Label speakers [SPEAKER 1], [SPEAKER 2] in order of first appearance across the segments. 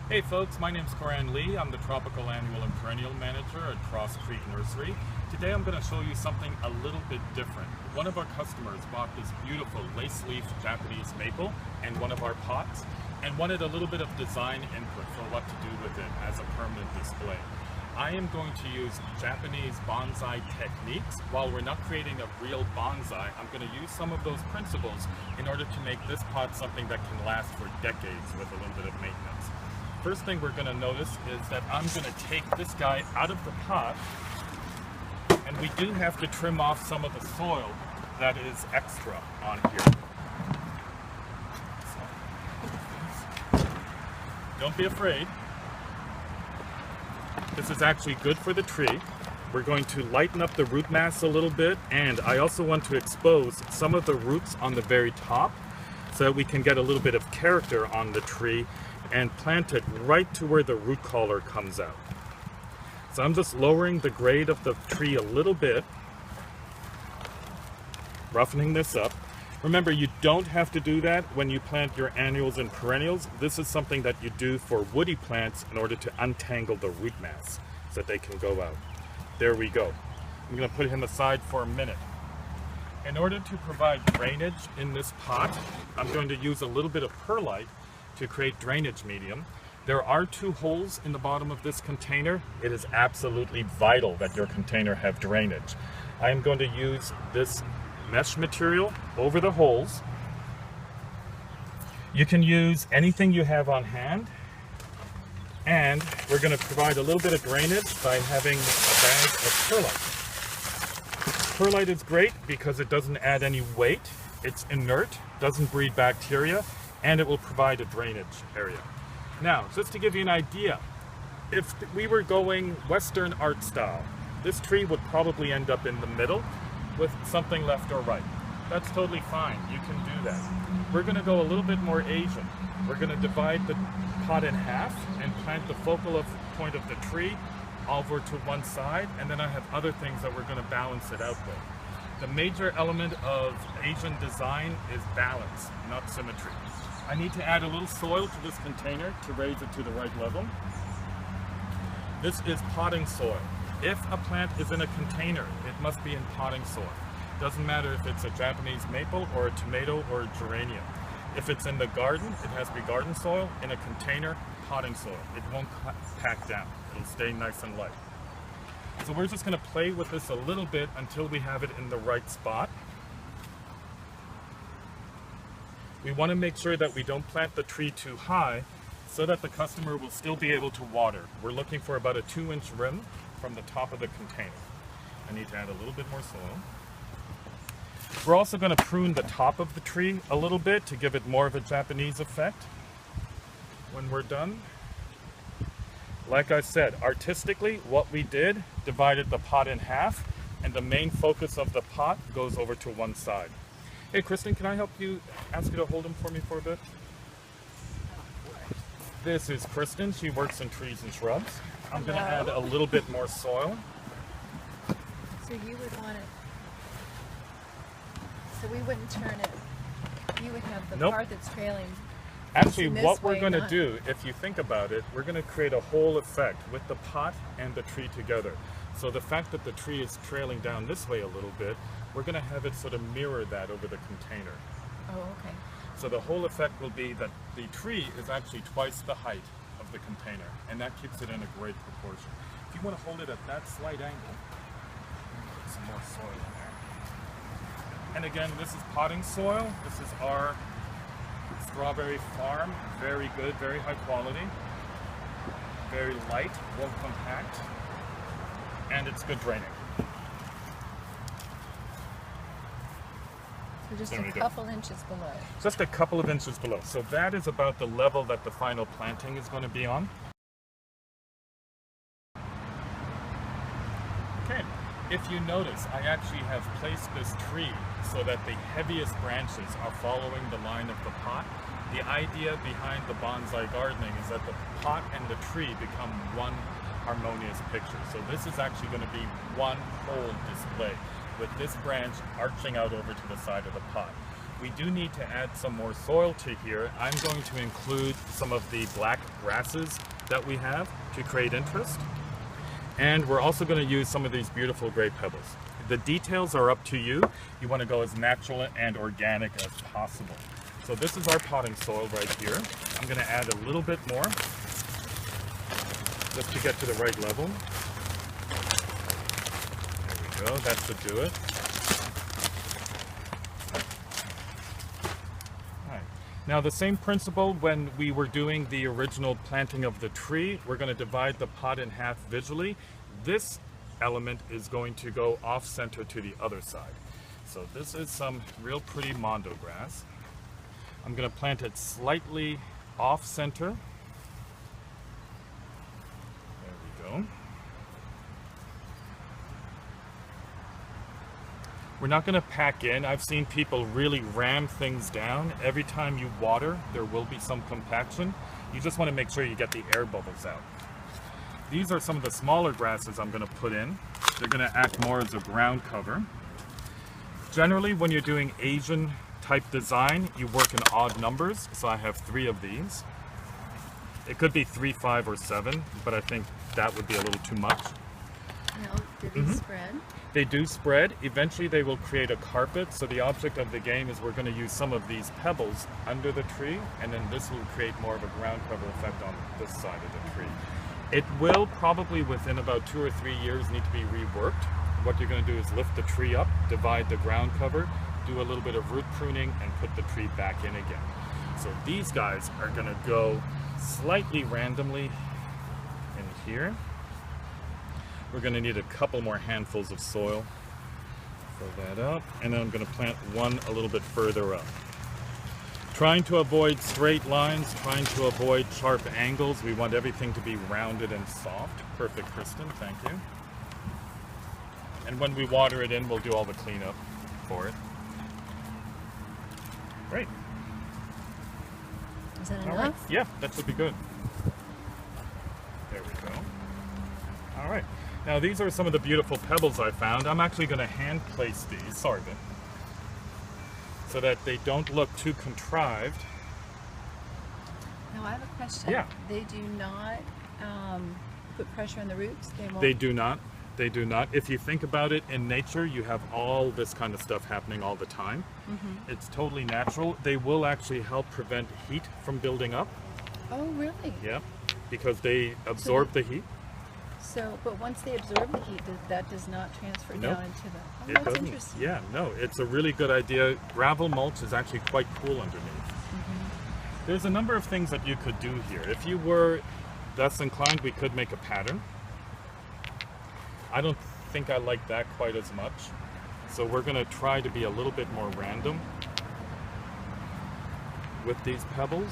[SPEAKER 1] Hey folks, my name is Coran Lee. I'm the Tropical Annual and Perennial Manager at Cross Creek Nursery. Today I'm going to show you something a little bit different. One of our customers bought this beautiful lace leaf Japanese maple and one of our pots and wanted a little bit of design input for what to do with it as a permanent display. I am going to use Japanese bonsai techniques. While we're not creating a real bonsai, I'm going to use some of those principles in order to make this pot something that can last for decades with a little bit of maintenance. First thing we're going to notice is that I'm going to take this guy out of the pot, and we do have to trim off some of the soil that is extra on here. So, don't be afraid. This is actually good for the tree. We're going to lighten up the root mass a little bit, and I also want to expose some of the roots on the very top so that we can get a little bit of character on the tree and plant it right to where the root collar comes out. So I'm just lowering the grade of the tree a little bit, roughening this up. Remember, you don't have to do that when you plant your annuals and perennials. This is something that you do for woody plants in order to untangle the root mass so that they can go out. There we go. I'm going to put him aside for a minute. In order to provide drainage in this pot, I'm going to use a little bit of perlite to create drainage medium. There are 2 holes in the bottom of this container. It is absolutely vital that your container have drainage. I am going to use this mesh material over the holes. You can use anything you have on hand, and we're going to provide a little bit of drainage by having a bag of perlite. Perlite is great because it doesn't add any weight, it's inert, doesn't breed bacteria, and it will provide a drainage area. Now, just to give you an idea, if we were going Western art style, this tree would probably end up in the middle with something left or right. That's totally fine, you can do that. We're going to go a little bit more Asian. We're going to divide the pot in half and plant the focal point of the tree over to one side, and then I have other things that we're going to balance it out with. The major element of Asian design is balance, not symmetry. I need to add a little soil to this container to raise it to the right level. This is potting soil. If a plant is in a container, it must be in potting soil. Doesn't matter if it's a Japanese maple or a tomato or a geranium. If it's in the garden, it has to be garden soil. In a container, potting soil. It won't pack down. It'll stay nice and light. So we're just going to play with this a little bit until we have it in the right spot. We want to make sure that we don't plant the tree too high so that the customer will still be able to water. We're looking for about a 2-inch rim from the top of the container. I need to add a little bit more soil. We're also going to prune the top of the tree a little bit to give it more of a Japanese effect when we're done. Like I said, artistically, what we did, divided the pot in half, and the main focus of the pot goes over to one side. Hey, Kristen, can I ask you to hold him for me for a bit? This is Kristen. She works in trees and shrubs. I'm going to add a little bit more soil.
[SPEAKER 2] So you would want it, so we wouldn't turn it, you would have the part that's trailing.
[SPEAKER 1] Actually, what we're going to do, if you think about it, we're going to create a whole effect with the pot and the tree together. So the fact that the tree is trailing down this way a little bit, we're going to have it sort of mirror that over the container.
[SPEAKER 2] Oh, okay.
[SPEAKER 1] So the whole effect will be that the tree is actually twice the height of the container, and that keeps it in a great proportion. If you want to hold it at that slight angle, put some more soil in there. And again, this is potting soil. This is our strawberry farm. Very good, very high quality. Very light, won't compact, and it's good draining.
[SPEAKER 2] So just a couple inches below.
[SPEAKER 1] Just a couple of inches below. So that is about the level that the final planting is going to be on. Okay, if you notice, I actually have placed this tree so that the heaviest branches are following the line of the pot. The idea behind the bonsai gardening is that the pot and the tree become one harmonious picture. So this is actually going to be one whole display with this branch arching out over to the side of the pot. we do need to add some more soil to here. I'm going to include some of the black grasses that we have to create interest. And we're also going to use some of these beautiful gray pebbles. The details are up to you. You want to go as natural and organic as possible. So this is our potting soil right here. I'm going to add a little bit more just to get to the right level. There we go, that should do it. Now the same principle when we were doing the original planting of the tree, we're going to divide the pot in half visually. This element is going to go off center to the other side. So this is some real pretty mondo grass. I'm going to plant it slightly off center. There we go. We're not going to pack in. I've seen people really ram things down. Every time you water, there will be some compaction. You just want to make sure you get the air bubbles out. These are some of the smaller grasses I'm going to put in. They're going to act more as a ground cover. Generally, when you're doing Asian type design, you work in odd numbers. So I have 3 of these. It could be 3, 5, or 7, but I think that would be a little too much.
[SPEAKER 2] No, do they spread?
[SPEAKER 1] They do spread. Eventually they will create a carpet. So the object of the game is we're going to use some of these pebbles under the tree, and then this will create more of a ground cover effect on this side of the tree. It will probably within about 2 or 3 years need to be reworked. What you're going to do is lift the tree up, divide the ground cover, do a little bit of root pruning, and put the tree back in again. So these guys are going to go slightly randomly in here. We're going to need a couple more handfuls of soil. Fill that up, and then I'm going to plant one a little bit further up. Trying to avoid straight lines, trying to avoid sharp angles. We want everything to be rounded and soft. Perfect, Kristen, thank you. And when we water it in, we'll do all the cleanup for it. Great.
[SPEAKER 2] Is that
[SPEAKER 1] All
[SPEAKER 2] enough?
[SPEAKER 1] right. Yeah, that should be good. There we go. All right. Now these are some of the beautiful pebbles I found. I'm actually going to hand place these, sorry, Ben, so that they don't look too contrived.
[SPEAKER 2] Now I have a question.
[SPEAKER 1] Yeah.
[SPEAKER 2] They do not put pressure on the roots? They won't?
[SPEAKER 1] They do not. They do not. If you think about it, in nature, you have all this kind of stuff happening all the time. Mm-hmm. It's totally natural. They will actually help prevent heat from building up.
[SPEAKER 2] Oh, really?
[SPEAKER 1] Yeah, because they absorb the heat.
[SPEAKER 2] So, but once they absorb the heat, that does not transfer down into the... Oh,
[SPEAKER 1] It
[SPEAKER 2] that's
[SPEAKER 1] doesn't.
[SPEAKER 2] interesting.
[SPEAKER 1] Yeah, no, it's a really good idea. Gravel mulch is actually quite cool underneath.
[SPEAKER 2] Mm-hmm.
[SPEAKER 1] There's a number of things that you could do here. If you were thus inclined, we could make a pattern. I don't think I like that quite as much. So we're going to try to be a little bit more random with these pebbles.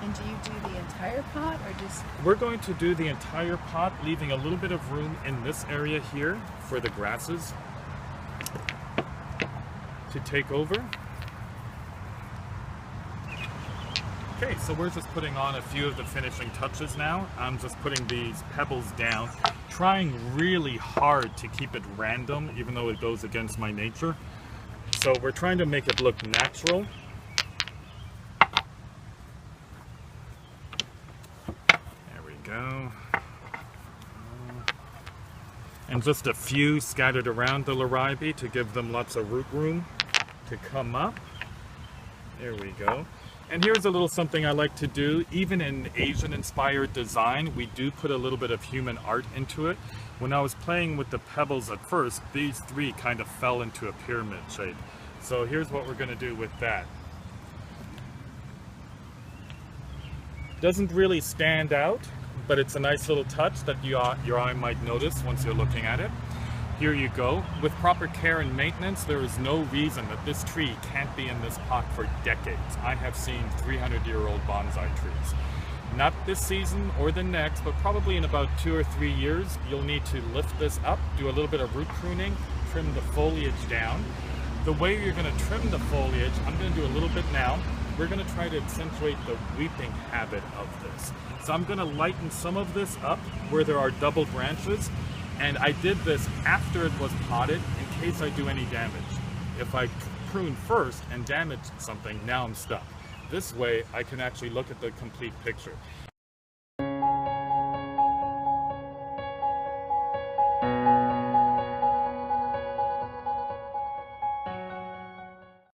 [SPEAKER 2] And do you do the entire pot or just...
[SPEAKER 1] We're going to do the entire pot, leaving a little bit of room in this area here for the grasses to take over. Okay, so we're just putting on a few of the finishing touches now. I'm just putting these pebbles down, trying really hard to keep it random, even though it goes against my nature. So we're trying to make it look natural. Go. And just a few scattered around the laribe to give them lots of root room to come up. There we go. And here's a little something I like to do. Even in Asian inspired design, we do put a little bit of human art into it. When I was playing with the pebbles at first, these 3 kind of fell into a pyramid shape. So here's what we're going to do with that. Doesn't really stand out, but it's a nice little touch that your eye might notice once you're looking at it. Here you go. With proper care and maintenance, there is no reason that this tree can't be in this pot for decades. I have seen 300-year-old bonsai trees. Not this season or the next, but probably in about 2 or 3 years, you'll need to lift this up, do a little bit of root pruning, trim the foliage down. The way you're going to trim the foliage, I'm going to do a little bit now. We're going to try to accentuate the weeping habit of this. So I'm going to lighten some of this up where there are double branches, And I did this after it was potted in case I do any damage. If I prune first and damage something, now I'm stuck. This way I can actually look at the complete picture.